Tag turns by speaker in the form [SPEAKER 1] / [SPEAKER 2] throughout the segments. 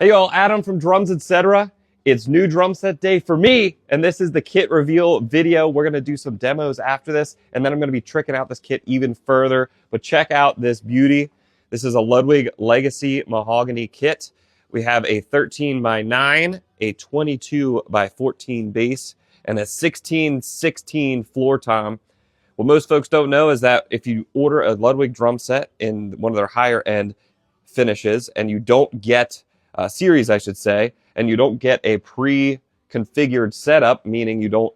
[SPEAKER 1] Hey y'all, Adam from Drums Etc. It's new drum set day for me, and this is the kit reveal video. We're gonna do some demos after this, and then I'm gonna be tricking out this kit even further. But check out this beauty. This is a Ludwig Legacy Mahogany kit. We have a 13x9, a 22x14 bass, and a 16x16 floor tom. What most folks don't know is that if you order a Ludwig drum set in one of their higher end finishes, and you don't get series, I should say, and you don't get a pre-configured setup, meaning you don't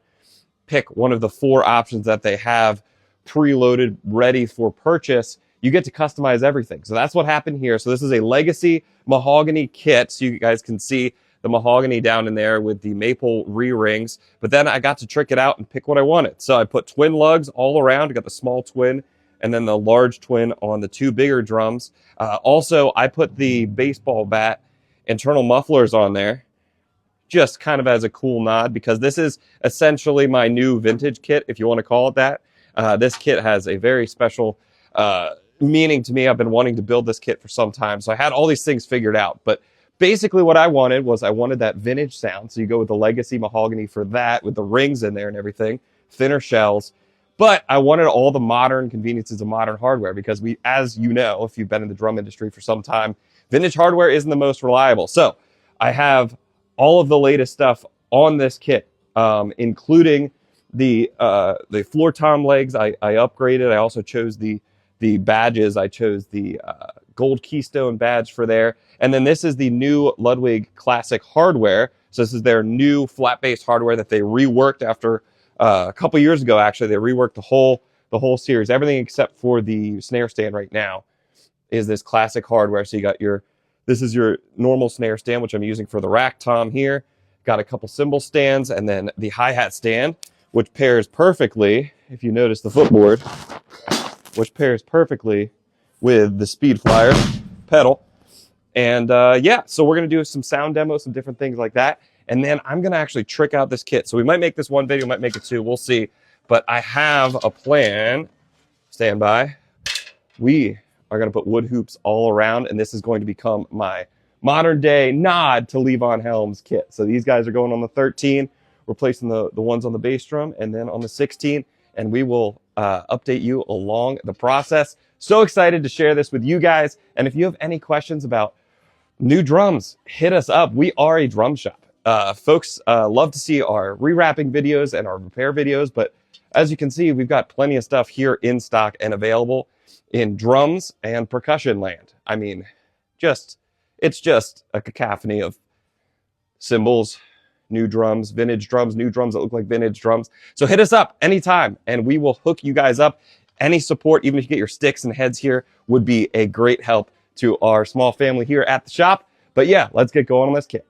[SPEAKER 1] pick one of the 4 options that they have preloaded, ready for purchase, you get to customize everything. So that's what happened here. So this is a Legacy Mahogany kit. So you guys can see the mahogany down in there with the maple re-rings. But then I got to trick it out and pick what I wanted. So I put twin lugs all around. I got the small twin and then the large twin on the 2 bigger drums. Also, I put the baseball bat internal mufflers on there, just kind of as a cool nod, because this is essentially my new vintage kit, if you want to call it that. This kit has a very special meaning to me. I've been wanting to build this kit for some time, so I had all these things figured out. But basically what I wanted was I wanted that vintage sound, so you go with the Legacy Mahogany for that, with the rings in there and everything, thinner shells. But I wanted all the modern conveniences of modern hardware, because as you know, if you've been in the drum industry for some time, vintage hardware isn't the most reliable. So I have all of the latest stuff on this kit, including the floor tom legs. I upgraded. I also chose the badges. I chose the gold keystone badge for there. And then this is the new Ludwig Classic hardware. So this is their new flat-based hardware that they reworked after a couple years ago. Actually, they reworked the whole series. Everything except for the snare stand right now is this classic hardware. So you got this is your normal snare stand, which I'm using for the rack tom here. Got a couple cymbal stands, and then the hi-hat stand, which pairs perfectly, if you notice the footboard, which pairs perfectly with the Speed Flyer pedal. And yeah, so we're gonna do some sound demos, some different things like that. And then I'm gonna actually trick out this kit. So we might make this one video, might make it 2, we'll see. But I have a plan, stand by. We are going to put wood hoops all around, and this is going to become my modern day nod to Levon Helm's kit. So these guys are going on the 13, replacing the ones on the bass drum, and then on the 16, and we will update you along the process. So excited to share this with you guys, and if you have any questions about new drums, hit us up. We are a drum shop. Folks love to see our rewrapping videos and our repair videos, but as you can see, we've got plenty of stuff here in stock and available in drums and percussion land. I mean, it's just a cacophony of cymbals, new drums, vintage drums, new drums that look like vintage drums. So hit us up anytime, and we will hook you guys up. Any support, even if you get your sticks and heads here, would be a great help to our small family here at the shop. But yeah, let's get going on this kit.